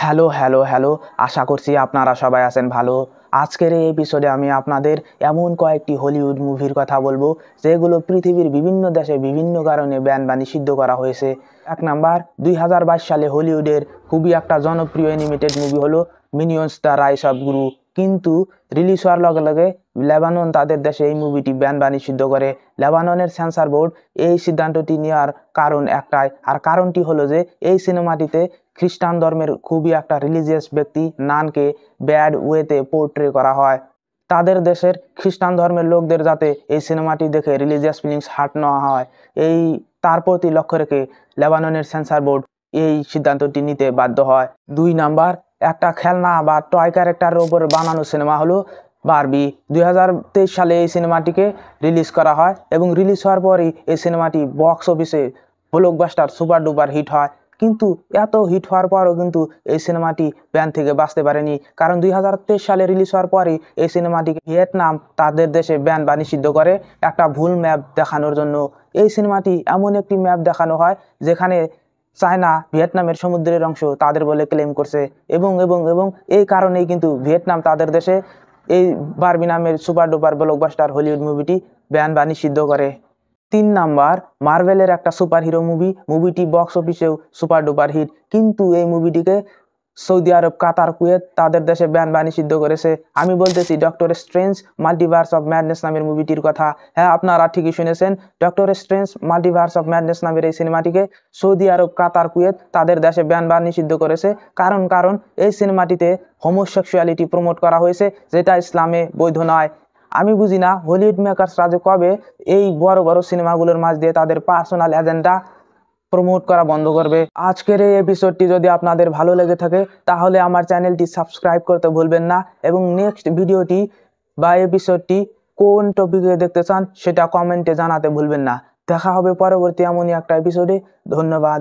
Hello hello hello, আশা করছি আপনারা সবাই আছেন ভালো। আজকের এই এপিসোডে আমি আপনাদের এমন কয়েকটি হলিউড মুভির কথা বলবো যেগুলো পৃথিবীর বিভিন্ন দেশে বিভিন্ন কারণে ব্যান বা নিষিদ্ধ করা হয়েছে। এক নাম্বার, 2022 সালে হলিউডের খুবই একটা জনপ্রিয় অ্যানিমেটেড মুভি হলো Minions the rice of grew. কিন্তু রিলিজ হওয়ার লগে লগে লেবানন তাদের দেশে এই মুভিটি ব্যান বা নিষিদ্ধ করে। লেবাননের সেন্সর বোর্ড এই সিদ্ধান্তটি নেওয়ার কারণ একটাই, আর কারণটি হলো যে এই সিনেমাটিতে খ্রিস্টান ধর্মের খুবই একটা রিলিজিয়াস ব্যক্তি নানকে ব্যাড ওয়েতে পোর্ট্রে করা হয়। তাদের দেশের খ্রিস্টান ধর্মের লোকদের যাতে এই সিনেমাটি দেখে রিলিজিয়াস ফিলিংস হার্ট না হয়, এই তার প্রতি লক্ষ্য রেখে লেবাননের সেন্সর বোর্ড এই সিদ্ধান্তটি নিতে বাধ্য হয়। 2 নাম্বার, একটা খেলনা বা টয় ক্যারেক্টারের উপর বানানো সিনেমা হলো বারবি। 2023 সালে এই সিনেমাটিকে রিলিজ করা হয় এবং রিলিজ হওয়ার পরই এই সিনেমাটি বক্স অফিসে ব্লকবাস্টার সুপার ডুপার হিট হয়। কিন্তু এত হিট হওয়ার পরও কিন্তু এই সিনেমাটি ব্যান থেকে বাঁচতে পারেনি, কারণ 2023 সালে রিলিজ হওয়ার পরই এই সিনেমাটিকে ভিয়েতনাম তাদের দেশে ব্যান বা নিষিদ্ধ করে একটা ভুল ম্যাপ দেখানোর জন্য। এই সিনেমাটি এমন একটি ম্যাপ দেখানো হয় যেখানে চায়না ভিয়েতনামের সমুদ্রের অংশ তাদের বলে ক্লেম করছে, এবং এবং এবং এই কারণেই কিন্তু ভিয়েতনাম তাদের দেশে এই বারবি নামের সুপার ডুপার ব্লকবাস্টার হলিউড মুভিটি ব্যান বা নিষিদ্ধ করে। 3 নাম্বার, মার্ভেলের একটা সুপার হিরো মুভিটি বক্স অফিসেও সুপার ডুপার হিট, কিন্তু এই মুভিটিকে সৌদি আরব, কাতার, কুয়েত তাদের দেশে ব্যান বা নিষিদ্ধ করেছে। আমি বলতেছি doctor strange multiverse of madness নামের মুভিটির কথা। হ্যাঁ, আপনারা ঠিকই শুনেছেন, doctor strange multiverse of madness নামের এই সিনেমাটিকে সৌদি আরব, কাতার, কুয়েত তাদের দেশে ব্যান বা নিষিদ্ধ করেছে। কারণ এই সিনেমাটিতে হোমোসেক্সুয়ালিটি প্রমোট করা হয়েছে, যেটা ইসলামে বৈধ নয়। আমি বুঝি না হলিউড মেকার্সরা যে কবে এই বড় বড় সিনেমাগুলোর মাঝ দিয়ে তাদের পার্সোনাল এজেন্ডা প্রমোট করা বন্ধ করবে। আজকের এই এপিসোডটি যদি আপনাদের ভালো লেগে থাকে তাহলে আমার চ্যানেলটি সাবস্ক্রাইব করতে ভুলবেন না, এবং নেক্সট ভিডিওটি বা এপিসোডটি কোন টপিকে দেখতে চান সেটা কমেন্টে জানাতে ভুলবেন না। দেখা হবে পরবর্তী এমনই একটা এপিসোডে। ধন্যবাদ।